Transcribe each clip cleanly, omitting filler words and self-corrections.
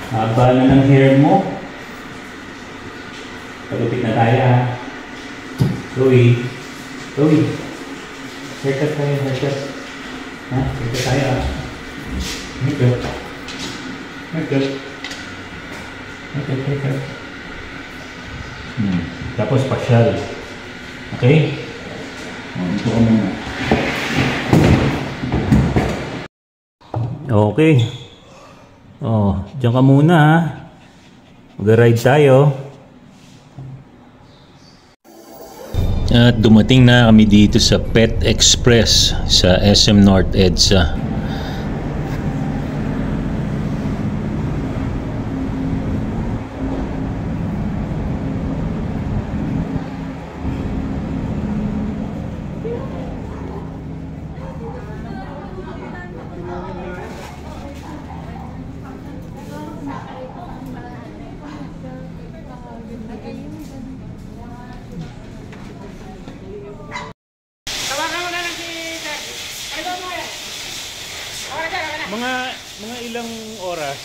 Haba na ng hair mo. Pagupit na tayo ha. Chloe. Chloe. Haircut tayo, haircut. Ha? Haircut tayo ha. Haircut. Haircut. Haircut, haircut. Tapos pasyal. Okay? Ito ka muna. Okay. Diyan ka muna ha. Mag-ride tayo. At dumating na kami dito sa Pet Express sa SM North EDSA. Mga ilang oras?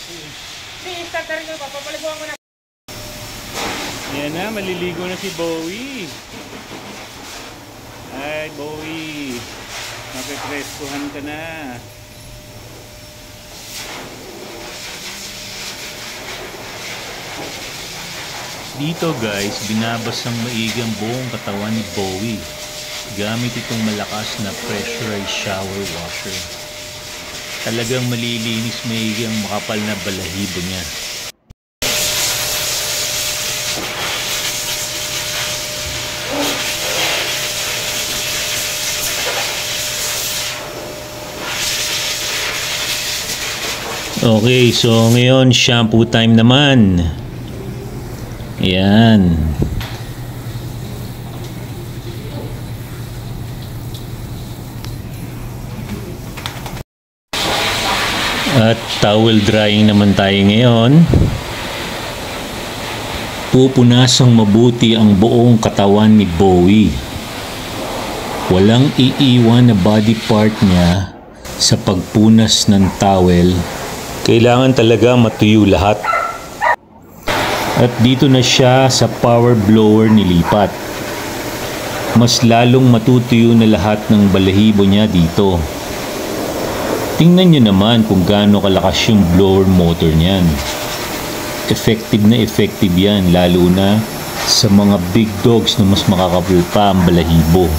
I-start na rin ko, papaliguan ko na. Yan na, maliligo na si Bowie. Ay, Bowie. Mapipreskohan ka na. Dito guys, binabasang maigi ang buong katawan ni Bowie gamit itong malakas na pressurized shower washer. Talagang malilinis maigi ang makapal na balahibo niya. Okay, so ngayon shampoo time naman. Ayan. At towel drying naman tayo ngayon. Pupunasang mabuti ang buong katawan ni Bowie. Walang iiwan na body part niya sa pagpunas ng towel. Kailangan talaga matuyo lahat. At dito na siya sa power blower nilipat. Mas lalong matutuyo na lahat ng balahibo niya dito. Tingnan nyo naman kung gaano kalakas yung blower motor niyan. Effective na effective yan, lalo na sa mga big dogs na mas makakapal pa ang balahibo.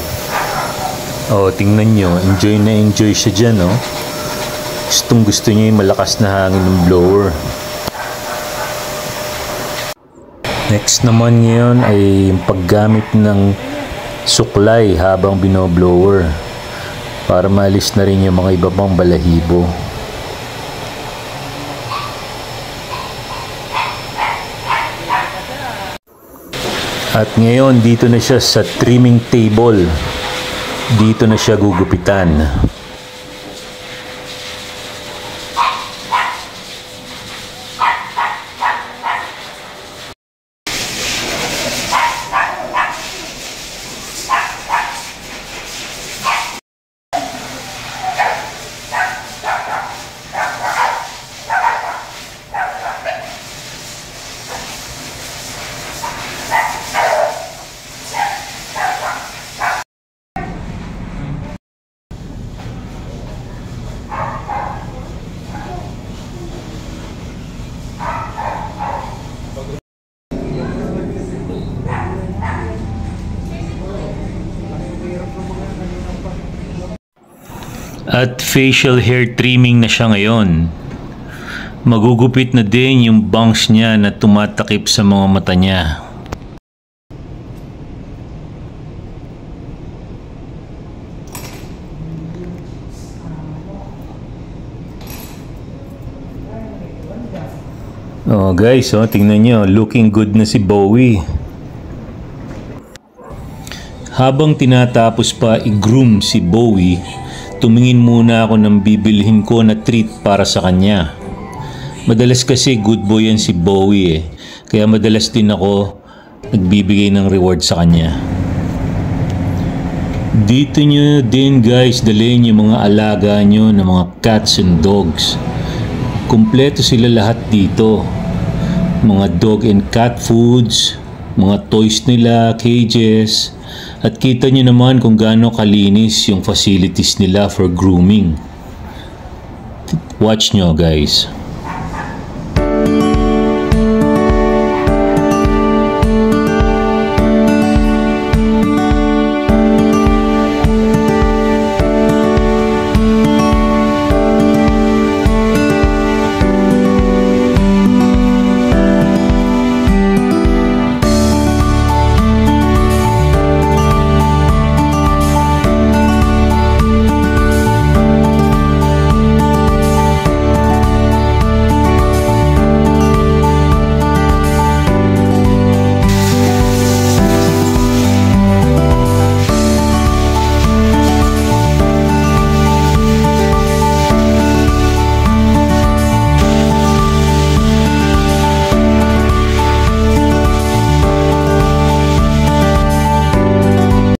Tingnan nyo, enjoy na enjoy siya dyan, oh. Gustong gusto niya yung malakas na hangin ng blower. Next naman ngayon ay yung paggamit ng suklay habang binoblower para maalis na rin yung mga iba pang balahibo. At ngayon dito na siya sa trimming table. Dito na siya gugupitan. At facial hair trimming na siya ngayon. Magugupit na din yung bangs niya na tumatakip sa mga mata niya. Guys, tingnan nyo, looking good na si Bowie. Habang tinatapos pa i-groom si Bowie, tumingin muna ako ng bibilhin ko na treat para sa kanya. Madalas kasi good boy yan si Bowie eh. Kaya madalas din ako nagbibigay ng reward sa kanya. Dito nyo din guys dalhin yung mga alaga nyo ng mga cats and dogs. Kumpleto sila lahat dito. Mga dog and cat foods, mga toys nila, cages, at kita nyo naman kung gaano kalinis yung facilities nila for grooming. Watch nyo guys.